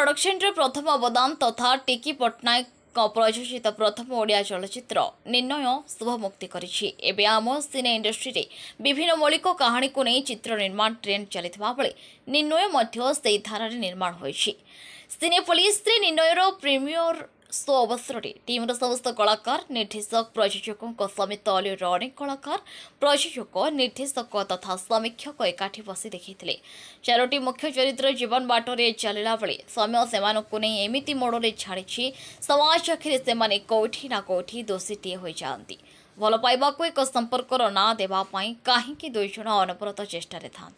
Production रे प्रथम अवदान तथा टिकी पट्टनायक प्रयोजित प्रथम ओडिया चलचित्र निर्णय शुभ मुक्ति करिछि। एबे आम सिने इंडस्ट्री रे विभिन्न मौलिक कहानी को नहीं चित्र निर्माण ट्रेंड चलिथिबा बेले निर्णय मध्य सेही धारारे निर्माण होइछि। सिनेपोलिस रे निर्णयर प्रीमियर शो अवसर में टीम समस्त कलाकार निर्देशक प्रयोजकों समेत अलीर अनेक कलाकार प्रयोजक निर्देशक तथा समीक्षक एकाठी बसी देखते चारोटी मुख्य चरित्र जीवन बाटरे चलला बेले समय से एमती मोड़े छाड़ी समाज आखिर से कौटी ना कौटी दोषीटीए हो जाती। भल पाइबाकू एक संपर्कर ना देवाई कहीं दुई जन अनवरत चेष्टार था।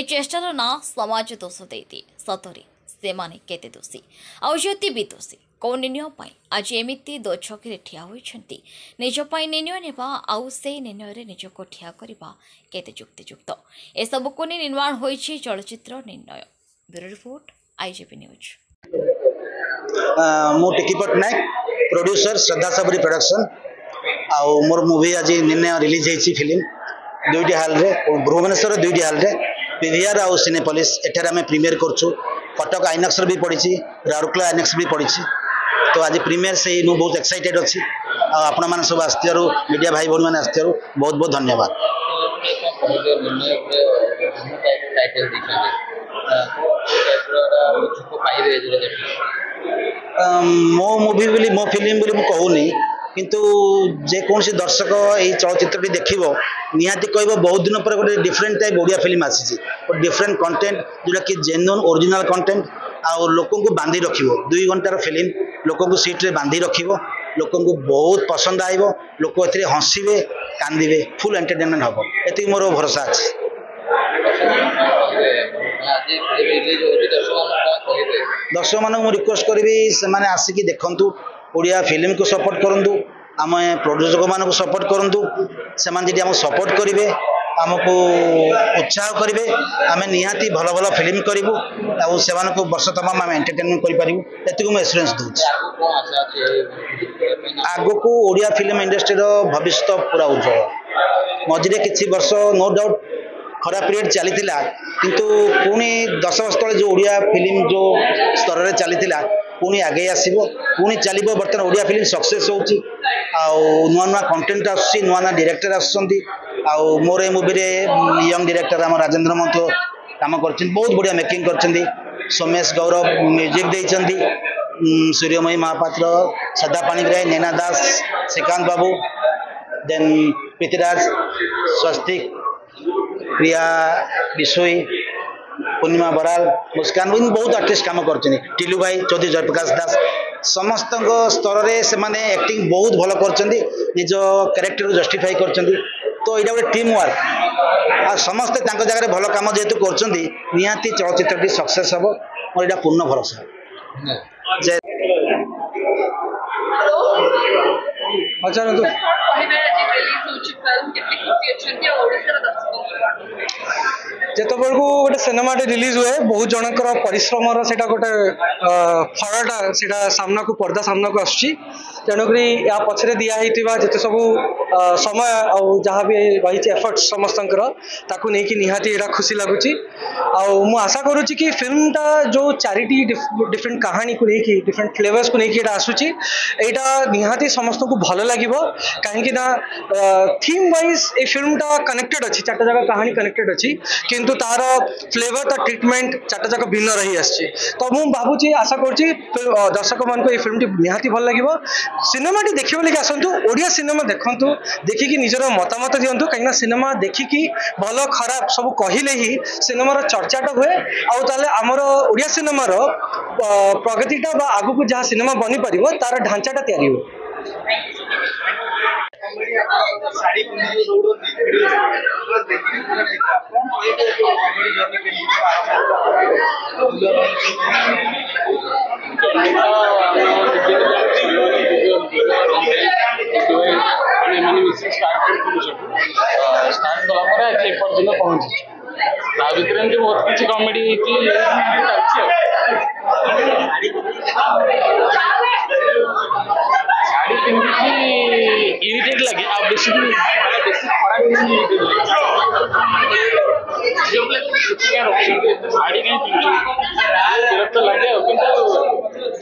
चेष्टार ना समाज दोष देती सतरे से माने केते दोषी आउती भी दोषी कौ निर्णय आज एमती दो छकी ठिया होती निजपाई निर्णय नेबा आउ से निर्णय निजक ठिया करबा केते युक्तियुक्त एसबुक नहीं निर्माण होइछि चलचित्र निर्णय। Bureau report IGP news. मु टिकी पट्टनायक प्रोड्यूसर श्रद्धा सबरी प्रोडक्शन आउ मोर मूवी आज निर्णय रिलीज होइछि फिल्म दुईटी हॉल रे भुवनेश्वर दुईटी हॉल रे पीवीआर आउ सिनेपोलिस एठार आम प्रीमियर करछु। कटक आइनक्स भी पड़ी राउरकेला आइनक्स भी पड़ी तो आज प्रीमियर से मु बहुत एक्साइटेड अच्छी आपण मैंने सब आसथियारू मीडिया भाई भौणी मैंने आसथियारू बहुत बहुत धन्यवाद। मो मूवी बोली मो फिल्म बोली मुझे कहूनी किंतु जेकोसी दर्शक यही चलचित्र देखो निहाती कह बहुत दिन पर गोटे डिफरेंट टाइप ओडिया फिल्म आसी डिफरेंट कंटेंट जोटा कि जेन्युइन ओरिजिनल कंटेंट आउ लोक को बांधि रख 2 घंटार फिल्म लोक को सीट्रे बांधि रख लोक को बहुत पसंद आइब लोक ए हंसवे कांदे फुल एंटरटेनमेंट हम ये मोर भरोसा अच्छे। दर्शक मानक रिक्वेस्ट करी से आसिकी देखु ओडिया फिल्म को सपोर्ट करूँ आम प्रोड्यूसर मानक सपोर्ट करूँ से सपोर्ट करेंगे आमको उत्साह करेंगे आम निहाती भल भल फिल्म करूँ से वर्ष तमाम आम एंटरटेनमेंट करूँ मुझे एश्योरेंस दूसरी आग को ओडिया फिल्म इंडस्ट्री भविष्य पूरा उज्जवल मझे किसी वर्ष नो डाउट खराब पीरियड चली किंतु पुणी 10 वर्ष तले जो ओडिया फिल्म जो स्तर में चली पुणी आगे आसो पुणी चलो बर्तमान ओडिया फिल्म सक्सेस होची नुआ नुआ कंटेंट आसुची नुआ नुआ डायरेक्टर आसुचंती मोर ए मूवी रे यंग डायरेक्टर आम राजेंद्र महतो काम कर बहुत बढ़िया मेकिंग कर सोमेश गौरव म्यूजिक देइचंती सूर्यमयी महापात्र सदा पाणिग्राही नैना दास श्रीकांत बाबू देन पृथ्वीराज स्वस्तिक प्रिया बिशोई पूर्णिमा बराल मुस्कान बहुत आर्टिस्ट काम कर टिलू भाई चौधरी जयप्रकाश दास समस्त स्तर में से एक्टिंग बहुत भल कर निज कैरेक्टर जस्टिफाई कर तो यहाँ गोटे टीम वर्क आ समस्ते जगह भल कम जेहेतु कर निहाती चलचित्र सक्सेस हम मोर यहाँ पूर्ण भरोसा। जिते बेलू गोटे सिनेमा रिलीज हुए बहुत जनकर परिश्रम गोटे फलटा से सामना को पर्दा सामना को आसुची तेणुक या पछरे दिखाई जिते सब समय जहाँ भी रही एफर्ट समस्त निहाती यहाँ खुशी लगुच आशा करुच्ची कि फिल्मटा जो 4टी डिफरेंट कहानी को लेकिन डिफरेंट फ्लेवर्स को लेकिन आसूची यहाँ निहाती समस्त को भल लगे कहीं थीम वाइज ये फिल्मटा कनेक्टेड अच्छी 4टा जगह कहानी कनेक्टेड अच्छी किंतु तार फ्लेवर तार ट्रिटमेंट 4टा जगह भिन्न रही आसी तो मुझे भावुची आशा करुच्ची दर्शक मान को फिल्मटी निहाती भल लगे सिनेमाटी देखिए लगे आसतु ओडिया सिनेमा देखु देखिकी निजर मतामत दिंतु कहीं सिनेमा देखिकी भल खराब सब कहले ही सिनेमार चर्चाटा हुए आमर ओडिया सिनेमार प्रगतिटा आगू जहाँ सिनेमा बनी पार तार ढांचाटा तैयारी हो। स्टार्ट कला एपर्तन पहुंची बहुत किसी कमेडी शाड़ी पिंधि इरिटेट लगे बेसी खराब ଝିଅ ପିଲା କାଇଁ ରଖୁଛନ୍ତି ଏତେ ଶାଢ଼ୀ କାଇଁ ପିନ୍ଧୁଛନ୍ତି ବିରକ୍ତ ଲାଗେ ଆଉ କିନ୍ତୁ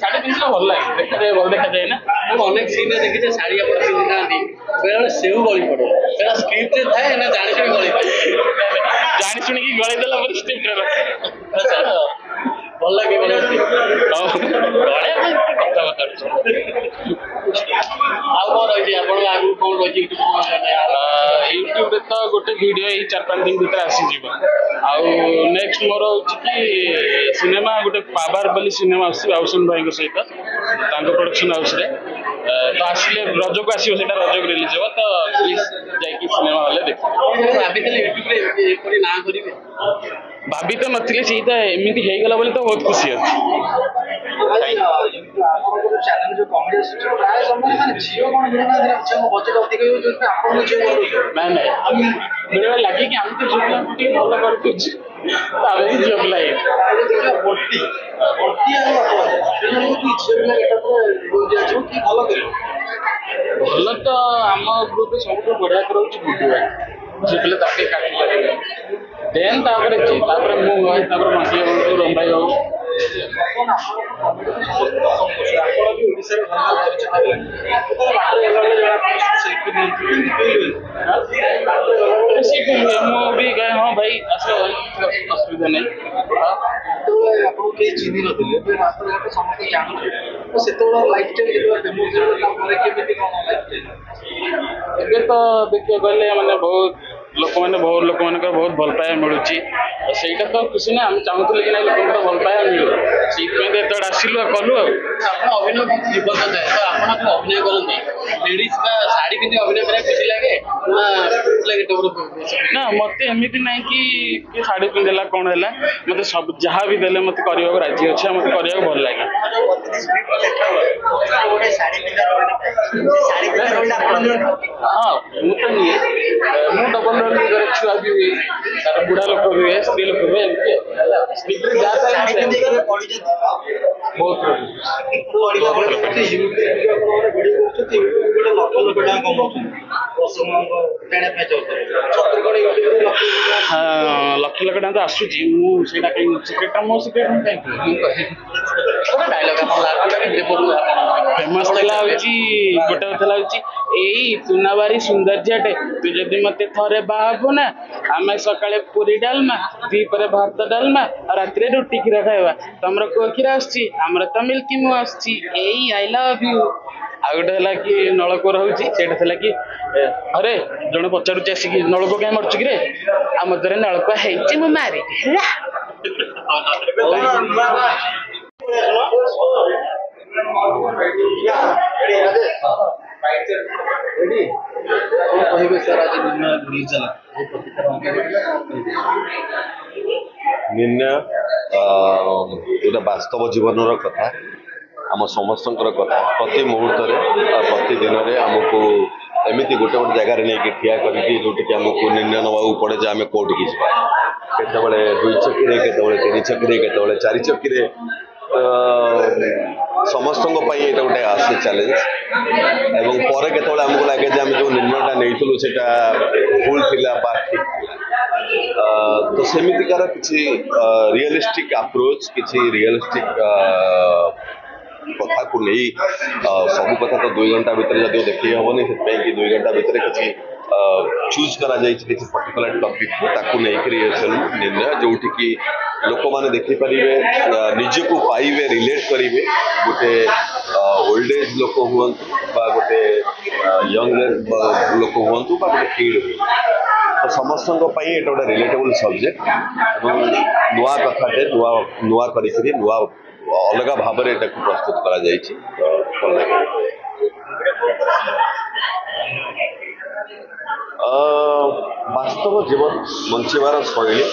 ଶାଢ଼ୀ ପିନ୍ଧିଲେ ଭଲ ଲାଗେ ଦେଖାଯାଏ ଭଲ ଦେଖାଯାଏ ନା ମୁଁ ଅନେକ ସିନ୍ରେ ଦେଖିଛି ଶାଢ଼ୀ ଆପଣ ପିନ୍ଧିଥାନ୍ତି ବେଳେବେଳେ ସେଉ ଗଳି ପଡ଼େ ସେଟା ସ୍କ୍ରିପ୍ଟରେ ଥାଏ ନା ଜାଣିଶୁଣି ଗଳି ପଡ଼େ ଜାଣି ଶୁଣିକି ଗଳେଇ ଦେଲା ପରେ ସ୍କ୍ରିପ୍ଟରେ ଭଲ ଲାଗେ ଗଳେ କଥାବାର୍ତ୍ତା ଆଉ କ'ଣ ରହିଛି ଆପଣଙ୍କ ଆଗକୁ କ'ଣ ରହିଛି ୟୁଟ୍ୟୁବରେ ତ ଗୋଟେ ଭିଡ଼ିଓ ଏଇ 4-5 ଦିନ ଭିତରେ ଆସିଯିବ ଆଉ ନେକ୍ସଟ ମୋର ହଉଛି କି ସିନେମା ଗୋଟେ ପାୱାର ବୋଲି ସିନେମା ଆସୁଛି ବାବୁସାନ ଭାଇଙ୍କ ସହିତ ତାଙ୍କ ପ୍ରଡକ୍ସନ ହାଉସରେ ତ ଆସିଲେ ରଜକୁ ଆସିବ ସେଇଟା ରଜକୁ ରିଲିଜ ହେବ ତ ପ୍ଲିଜ ଯାଇକି ସିନେମା ହଲରେ ଦେଖିବେ ଭାବିଥିଲେ ୟୁଟ୍ୟୁବରେ ଏପରି ନାଁ କରିବେ ଭାବି ତ ନଥିଲେ ସେଇଟା ଏମିତି ହେଇଗଲା ବୋଲି ତ ବହୁତ ଖୁସି ଅଛି ଚ୍ୟାନେଲ ଯୋଉ କମେଡି ଆସୁଛି ପ୍ରାୟ ସମୟ ମାନେ ଝିଅ କ'ଣ ମିଳୁନାହାନ୍ତି ଝିଅଙ୍କ ବଜେଟ୍ ଅଧିକ ହେଇଯାଉଛି ଆପଣଙ୍କ ଝିଅ ନାଇଁ ବେଳେବେଳେ ଲାଗେ କି ଆମେ ତ ଝିଅ ପିଲାଙ୍କୁ ଟିକେ ଭଲ କରିଦେଉଛୁ ଆମେ ବି ଝିଅ ପିଲା ଦେଖିବା ବଟି ଆଉ ଝିଅ ପିଲା ଏକାଥରେ କି ଭଲ କରିବ ଭଲ ତ ଆମ ଗ୍ରୁପରେ ସବୁଠୁ ବଢ଼ିଆ କରାଉଛି ଗୁଡୁ ଭାଇ ଝିଅ ପିଲା ତାକେ କାଟି ପାରିବେ ଦେନ୍ ତାପରେ ତାପରେ ମୁଁ ଭାଇ ତାପରେ ମାଟି ହଉ ରମ ଭାଇ ହଉ ମୁଁ ବି ଗାଏ ହଁ ଭାଇ ଆସ ଅସୁବିଧା ନାହିଁ ସେତେବେଳେ ଆପଣଙ୍କୁ କେହି ଚିହ୍ନି ନଥିଲେ ଏବେ ରାସ୍ତାଘାଟ ସମସ୍ତେ ଜାଣୁଥିଲେ ସେତେବେଳେ ଲାଇଫ ଷ୍ଟାଇଲ ଯେତେବେଳେ ଫେମସ୍ ହେଲା ତାପରେ କେମିତି କ'ଣ ଲାଇଫ ଷ୍ଟାଇଲ ଏବେ ତ ଦେଖିବାକୁ ଗଲେ ମାନେ ବହୁତ ଲୋକମାନଙ୍କର ବହୁତ ଭଲ ପାଇବା ମିଳୁଛି ସେଇଟା ତ ଖୁସି ନା ଆମେ ଚାହୁଁଥିଲେ କି ନାଇଁ ଲୋକଙ୍କର ଭଲ ପାଇବା ମିଳୁ ସେଇଥିପାଇଁ ତ ଏତେବେଳେ ଆସିଲୁ ଆଉ କଲୁ ଆଉ ଆପଣ ଅଭିନୟ ବହୁତ ଜୀବନ୍ତ ଥାଏ ତ ଆପଣ ଯୋଉ ଅଭିନୟ କରନ୍ତି ଲେଡିଜ ବା ଶାଢ଼ୀ ପିନ୍ଧି ଅଭିନୟ କରିବାକୁ ଖୁସି ଲାଗେ ନା ଲାଗେ ନା ମତେ ଏମିତି ନାହିଁ କି ଶାଢ଼ୀ ପିନ୍ଧିଲା କ'ଣ ହେଲା ମତେ ସବୁ ଯାହା ବି ଦେଲେ ମତେ କରିବାକୁ ରାଜି ଅଛି ଆଉ ମତେ କରିବାକୁ ଭଲ ଲାଗେ ହଁ ମୁଁ ତ ନିଏ ମୁଁ ଡବଲ ରୋଲ କରେ ଛୁଆ ବି ହୁଏ ତାର ବୁଢ଼ା ଲୋକ ବି ହୁଏ ସ୍ତ୍ରୀ ଲୋକ ହୁଏ ଏମିତି ସ୍କ୍ରିପ୍ଟରେ ଯାହା ଥାଏ ବହୁତ ଲକ୍ଷ ଲକ୍ଷ ଟଙ୍କା ତ ଆସୁଛି ମୁଁ ସେଇଟା କାହିଁକି ସିକ୍ରେଟଟା ମୋ ସିକ୍ରେଟ ମୁଁ କାହିଁକି ଫେମସ୍ ଥିଲା ହଉଛି ଗୋଟେ ଥିଲା ହଉଛି ଏଇ ତୁନାବାରୀ ସୁନ୍ଦର ଝିଅଟେ ତୁ ଯଦି ମତେ ଥରେ ବାହାବୁ ନା ଆମେ ସକାଳେ ପୁରୀ ଡାଲମା ଦ୍ୱିପହରେ ଭାତ ଡାଲମା ଆଉ ରାତିରେ ରୁଟି କ୍ଷୀର ଖାଇବା ତମର କୋଉ କ୍ଷୀର ଆସୁଛି ଆମର ତ ମିଲ୍କି ମୁଁ ଆସୁଛି ଏଇ ଆଇ ଲଭ୍ ୟୁ ଆଉ ଗୋଟେ ହେଲା କି ନଳକୂଅ ରହୁଛି ସେଇଟା ଥିଲା କି ଆରେ ଜଣେ ପଚାରୁଛି ଆସିକି ନଳକୂଅ କାହିଁ ମାରୁଛୁ କି ରେ ଆଉ ମତରେ ନଳକୂଅ ହେଇଛି ମୁଁ ମାରିବି ହେଲା କହିବେ ସାର୍ ଆଜି ନିର୍ଣ୍ଣୟ ରିଲିଜ ହେଲା ନିର୍ଣ୍ଣୟ ଏଇଟା ବାସ୍ତବ ଜୀବନର କଥା ଆମ ସମସ୍ତଙ୍କର କଥା ପ୍ରତି ମୁହୂର୍ତ୍ତରେ ପ୍ରତି ଦିନରେ ଆମକୁ ଏମିତି ଗୋଟେ ଗୋଟେ ଜାଗାରେ ନେଇକି ଠିଆ କରିକି ଯୋଉଠିକି ଆମକୁ ନିର୍ଣ୍ଣୟ ନେବାକୁ ପଡ଼େ ଯେ ଆମେ କୋଉଠିକି ଯିବା କେତେବେଳେ 2 ଚକିରେ କେତେବେଳେ 3 ଚକିରେ କେତେବେଳେ 4 ଚକିରେ ସମସ୍ତଙ୍କ ପାଇଁ ଏଇଟା ଗୋଟେ ଆସେ ଚ୍ୟାଲେଞ୍ଜ ଏବଂ ପରେ କେତେବେଳେ ଆମକୁ ଲାଗେ ଯେ ଆମେ ଯେଉଁ ନିର୍ଣ୍ଣୟଟା ନେଇଥିଲୁ ସେଇଟା ଭୁଲ ଥିଲା ବା ଠିକ୍ ଥିଲା ତ ସେମିତିକାର କିଛି ରିୟଲିଷ୍ଟିକ୍ ଆପ୍ରୋଚ୍ କିଛି ରିୟଲିଷ୍ଟିକ୍ କଥାକୁ ନେଇ ସବୁ କଥା ତ 2 ଘଣ୍ଟା ଭିତରେ ଯଦି ଦେଖେଇ ହେବନି ସେଥିପାଇଁ କି 2 ଘଣ୍ଟା ଭିତରେ କିଛି ଚୁଜ୍ କରାଯାଇଛି କିଛି ପର୍ଟିକୁଲାର ଟପିକକୁ ତାକୁ ନେଇକରି ଫିଲ୍ମ ନିର୍ଣ୍ଣୟ ଯୋଉଠିକି ଲୋକମାନେ ଦେଖିପାରିବେ ନିଜକୁ ପାଇବେ ରିଲେଟ୍ କରିବେ ଗୋଟେ ଓଲ୍ଡ ଏଜ୍ ଲୋକ ହୁଅନ୍ତୁ ବା ଗୋଟେ ୟଙ୍ଗ ଲୋକ ହୁଅନ୍ତୁ ବା ଗୋଟେ କିଡ୍ ହୁଅନ୍ତୁ ତ ସମସ୍ତଙ୍କ ପାଇଁ ଏଇଟା ଗୋଟେ ରିଲେଟେବୁଲ୍ ସବଜେକ୍ଟ ଏବଂ ନୂଆ କଥାଟେ ନୂଆ କରିକିରି ନୂଆ ଅଲଗା ଭାବରେ ଏଟାକୁ ପ୍ରସ୍ତୁତ କରାଯାଇଛି ତ ଭଲ ଲାଗେ ବାସ୍ତବ ଜୀବନ ବଞ୍ଚିବାର ଶୈଳୀ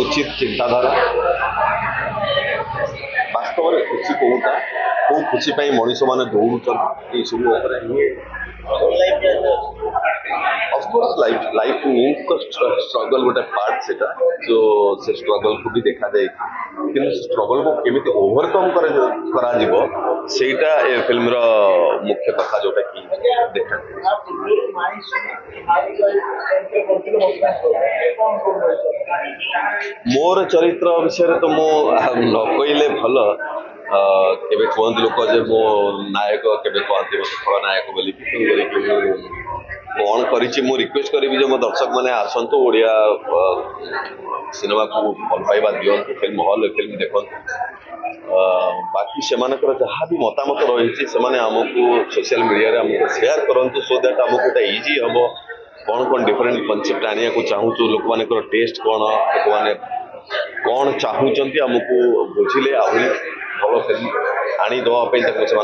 ଉଚିତ ଚିନ୍ତାଧାରା ବାସ୍ତବରେ ଖୁସି କୋଉଟା କୋଉ ଖୁସି ପାଇଁ ମଣିଷମାନେ ଦୌଡ଼ୁଛନ୍ତି ଏଇସବୁ ଉପରେ ଅଫକୋର୍ସ ଲାଇଫ ମିନ୍ସ ତ ଷ୍ଟ୍ରଗଲ ଗୋଟେ ପାର୍ଟ ସେଟା ତ ସେ ଷ୍ଟ୍ରଗଲକୁ ବି ଦେଖାଯାଇଛି କିନ୍ତୁ ଷ୍ଟ୍ରଗଲ को केमिति ओवरकम करा जीवो सेटा ए फिल्म रो मुख्य कथा जोटा कि देखा मोर चरित्र विषय तो मो न कहले भल केबे कहते लोक जे मो नायक केबे कहते मो खलनायक बोली कौन करी रिक्वेस्ट करी जो मो दर्शक मैंने आसतु ओडिया सिनेमा को भल पाइबा दिंतु फिल्म हॉल फिल्म देखु बाकी से जहाँ भी मतामत रही आमको सोशल मीडिया आमको शेयर करूँ सो दैट आमको गोटे इजी हम कौन कौन डिफरेंट कनसेप्ट आने को चाहूँ लोक मान टेस्ट कौन लोक मैंने कौन चाहूँगी आमको बुझिले आहरी भल फिल्म आनीदेवाई से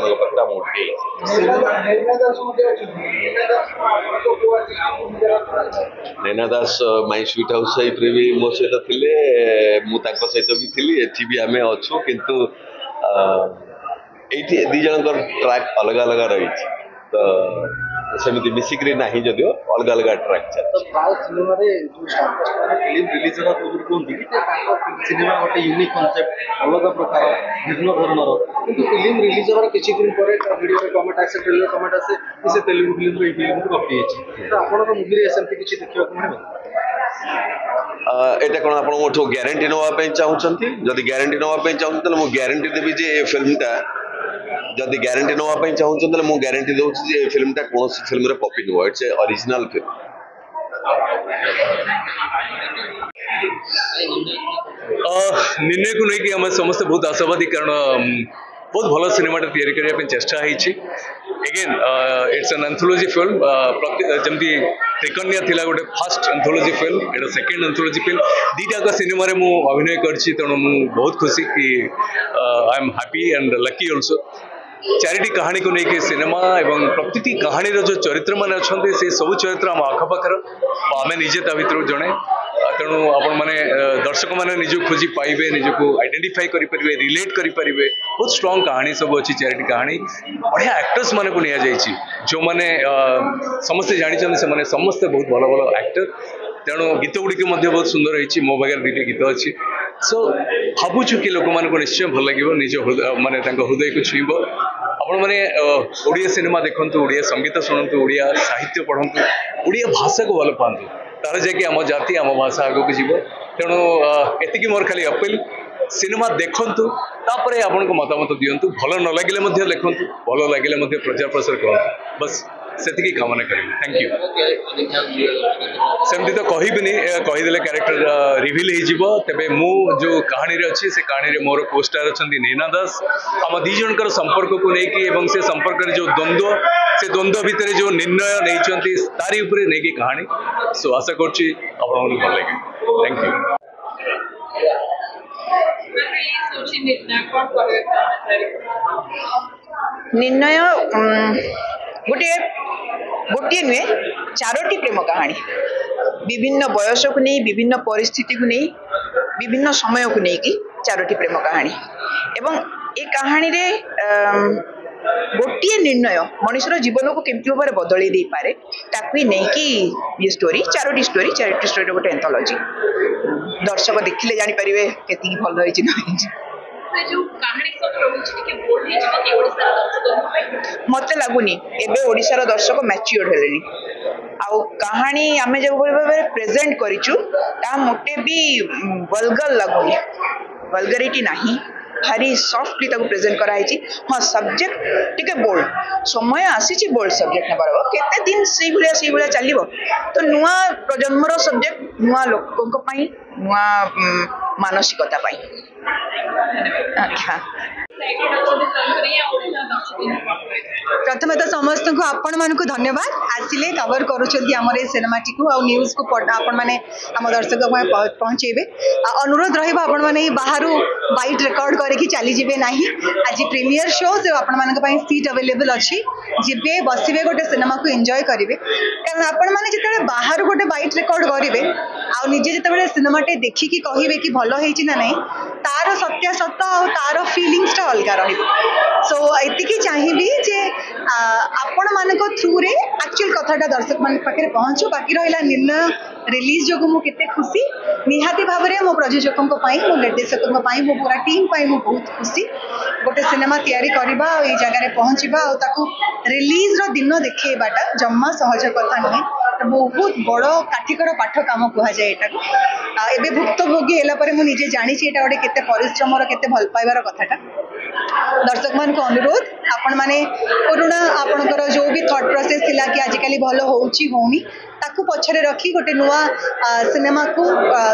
नैना दास माई स्वीट हाउस सहित भी मो सहित थे सहित भी थी एटी भी आम अच्छु किंतु ये दी जन ट्रैक अलग अलग रही तो सेमती मिसिक्री ना जदिव अलग अलग ट्रैक प्राय सिनेमा फिल्म रिलीज कहते सिनेमा गोटे यूनिक कनसेप्ट अलग प्रकार भिन्न धरणर किंतु फिल्म रिलीज होवर किसी दिन पर वीडियो कमेंट आसे ट्रेलर कमेंट आसे कि तेलुगु फिल्म ये फिल्म को कॉपी है तो आपन मूवी रे सेमती किछि देखियो मिलबो एटा कोन आपन मोठो ग्यारंटी नवा पे चाहउछंती जदी ग्यारंटी नवा पे चाहउछंती त मो ग्यारंटी देबी जे ए फिल्म ता जदि ग्यारंटी नापी चाहूँ मुझे ग्यारंटी दूसरी फिल्म टा कौन film copy nah it's a original film निर्णय को लेकिन आम समस्त बहुत आशावादी कारण बहुत भल सिनेमा तैयारी करने चेष्टा again it's an anthology film जमती त्रिकन्या थिला गोटे फर्स्ट एंथोलॉजी फिल्म एटा सेकेंड एंथोलॉजी फिल्म दीटा सिनेमा रे मु अभिनय करछि तेणु मु बहुत खुशी कि I am happy and lucky also चारिटी कहानी को लेकिन सिनेमा एवं प्रति कहानी जो चरित्र मान अच्छा से सब चरित्र आम आखपाखर आम निजे ता भर जड़े तेणु आपण मैंने दर्शक मैंने निज खोजी पाइबे निजक आइडेंटिफाई करें रिलेट करें बहुत स्ट्रॉन्ग कहानी सब अच्छी चारिटी कहानी बढ़िया एक्टर्स मान को नि जो मैंने समस्ते जानते से समस्ते बहुत भल भल एक्टर तेणु गीत गुड़िक बहुत सुंदर रही मो पाखे दुईट गीत अच्छी सो भावुँ कि लोक मान निश्चय भल लगे निज माने हृदय को छुईब आपण मैंने ओडिया सिनेमा देखु ओडिया संगीत शुणु ओडिया साहित्य पढ़ु ओडिया भाषा को भल पातु तार जाकि आम जाति आम भाषा आग को जीव तेणु एति मोर खाली अपील सिनेमा देखंतु तापरे आपन को मतामत दियंतु भल न लगिले देखु भल लगिले प्रचार प्रसार करंतु बस सेतिकी कामना करें थैंक यू सेमती तो कहबिनी कहीदेले क्यारेक्टर रिवील हो तेबे मु जो कहानी रे अच्छी से कहानी रे मोर पोस्टर अच्छी नैना दास आम दी जनकर संपर्क को लेकिन से संपर्क जो द्वंद्व से द्वंद्व भितर जो निर्णय नहीं तारी उपरे नहीं कहानी सो आशा करछि आपन भल लगे थैंक यू निर्णय गोटे गोटे नुहे चारोटी प्रेम कहानी विभिन्न बयस को नहीं विभिन्न परिस्थिति को नहीं विभिन्न समय को नहीं चारोटी प्रेम कहानी एवं ए कहानी रे गोटे निर्णय मनुष्यर जीवन को केमती भाव में बदल दे पारे ताकू नहीं कि ये स्टोरी चारोटी स्टोरी गोटे एंथोलॉजी दर्शक देखिले जानी पारिबे केती भल होई छी मत लगुनि एबे ओडिशार दर्शक मैच्योर हेलेनी आउ कहानी आमे जो प्रेजेंट करिचु ता मोटे भी वल्गर लगुनि वल्गरिटी नहीं भारी सॉफ्टली ताको प्रेजेंट कराई हाँ सब्जेक्ट टिके बोल्ड समय आसी बोल्ड सब्जेक्ट नबार केते दिन से भाया चलो तो नुआ प्रजन्मर सब्जेक्ट नुआ लोकों नुआ मानसिकता अच्छा प्रथम तो समस्त को आपण मान को धन्यवाद आसिले कवर करुँचर सिनेमाटी को आउ न्यूज को आपण मैंने आम दर्शक पहुँचेबे अनुरोध रहा आपण मैंने बाहर बाइट रेकर्ड करके चली जाए ना आज प्रीमियर शो से आपण मान सीट अवेलेबल अच्छी जीवे बसवे गोटे सिनेमा को एंजॉय करेंगे कारण आपण मैंने जिते बाहर गोटे बाइट रेकर्ड करेंगे आजे जिते सिनेमाटे देखिकी कहे कि भल होती ना नहीं तार सत्यासत्य आ तार फिलिंग्स अलग रही सो एति चाहिए जे आपण मान थ्रू रे एक्चुअल कथाटा दर्शक मान पाखे पहुँचू बाकी रहा निर्णय रिलीज जो मुझे खुशी निहाती भाव में मो प्रयोजकों मो निर्देशकों मो पूरा टीम मु बहुत खुशी गोटे सिनेमा तैयारी करवा ये जगह पहुँचवा रिलीज रो दिन देखा जम्मा सहज कथा नुहे बहुत बड़ काठिकर पाठ काम कहुए एवं भुक्तभोगी है मुझे जानी गोटे केते परिश्रम केते भल पाइबार कथाटा दर्शक मान को अनुरोध आपण माने पुराणा आपणकर जो भी थॉट प्रोसेस थिला कि आजिकल भल होउची होनी ताकू पछरे रखी गोटे नुआ सिनेमा को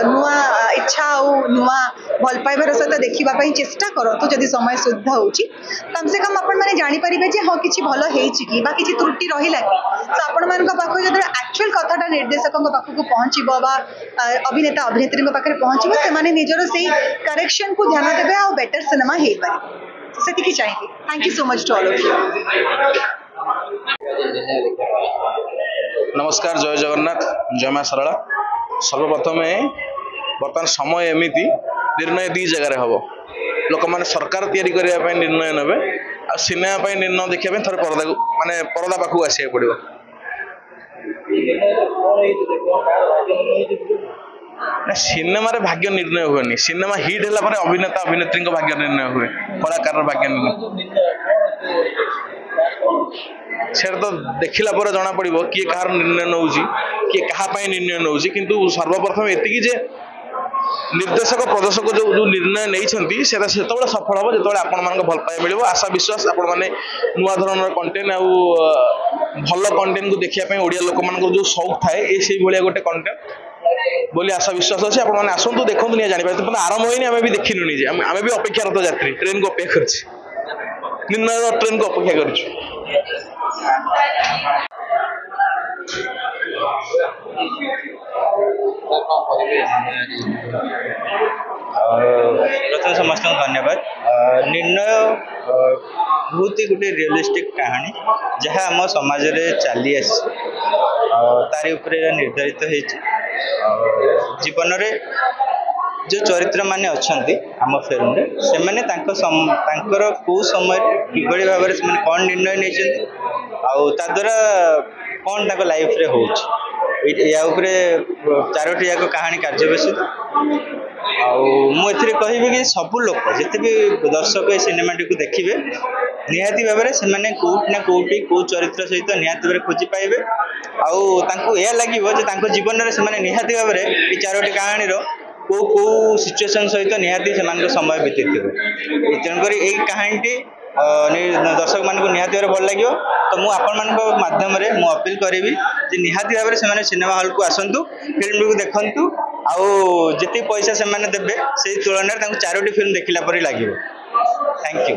नुआ इच्छा और नुआ भल पाइबार सहित देखा चेष्टा करतु जदि समय शुद्ध होउची कम से कम आपण माने जानी परिबे जे हाँ किछि भल हेइची कि बा किछि त्रुटि रहिला कि तो आपण मान पाखु जदि एक्चुअल कथाटा निर्देशकों पाखु पहुँचबो बा अभिनेता अभिनेत्री पाखे पहुँचबो से माने निजर से करेक्शन को ध्यान देबे आ बेटर सिनेमा हेइ पारे से चाहिए। Thank you so much to all of you. नमस्कार जय जगन्नाथ जय मां सरला सर्वप्रथम बर्तमान समय एमती निर्णय दी जगह हम लोक मैंने सरकार तैयारी करने निर्णय ने आ सिनेमा निर्णय देखा थोड़े परदा माने परदा पाखक आसा पड़ो ना सिनेमा भाग्य निर्णय हुए सिनेमा हिट है अभिनेता अभिनेत्री भाग्य निर्णय हुए कलाकार भाग्य निर्णय से तो देखला जना पड़ो किए कहार निर्णय नौ किए क्या निर्णय नौ कि सर्वप्रथम एति जे निर्देशक प्रदर्शक जो निर्णय नहीं से सफल हम जो आपण मान भल पाए मिल आशा विश्वास आपण मैंने नुआ धरण कंटेंट आउ भल कंटेंट को देखा ओडिया लोक मान जो शौक थाए ये भाया गोटे कंटेंट बोली आशा विश्वास अच्छे आप आसतु देखो नहीं जानी पारे आरंभ होनी आम भी देखिनु निजे आम भी अपेक्षारत यात्री ट्रेन को अपेक्षा कर निर्णय ट्रेन को अपेक्षा कर प्रथम समस्त धन्यवाद निर्णय बहुत ही गोटे रियलिस्टिक कहानी जहाँ आम समाज रे चली तारी उपरे निर्धारित हो जीवन रे जो चरित्र माने अच्छंती आम फिल्म रे से माने तांकर को समय किभली भाव में कौन निर्णय नहीं आउ ता द्वारा कौन ताको लाइफ रे होउछ या उपरे चारोटी याक कहानी कार्यबेसित आउ मु एथिरे कहबी कि सब लोक जते भी दर्शक ए सिनेमाटी को देखिबे निहाती भाव में से कोट ना कोटी को चरित्र सहित निहाती भाव खोजी पाइबे आउ तांको या लागिबो जे तांको जीवन रे से निहाती भाव में ए चारोटी कहानी रो को सिचुएशन सहित निहाती से समय बीतीथिबो तेणुक यही कहानी दर्शक मान को निहाती भाव भल लगे तो मुझे आपण मान माध्यम मु अपील करी जे निहाती भाव में से सिनेमा हॉल को आसतु फिल्म को देखंतु आउ जिते पैसा से देवे से तुलन में चारोटी फिल्म देखला पर लगे। Thank you.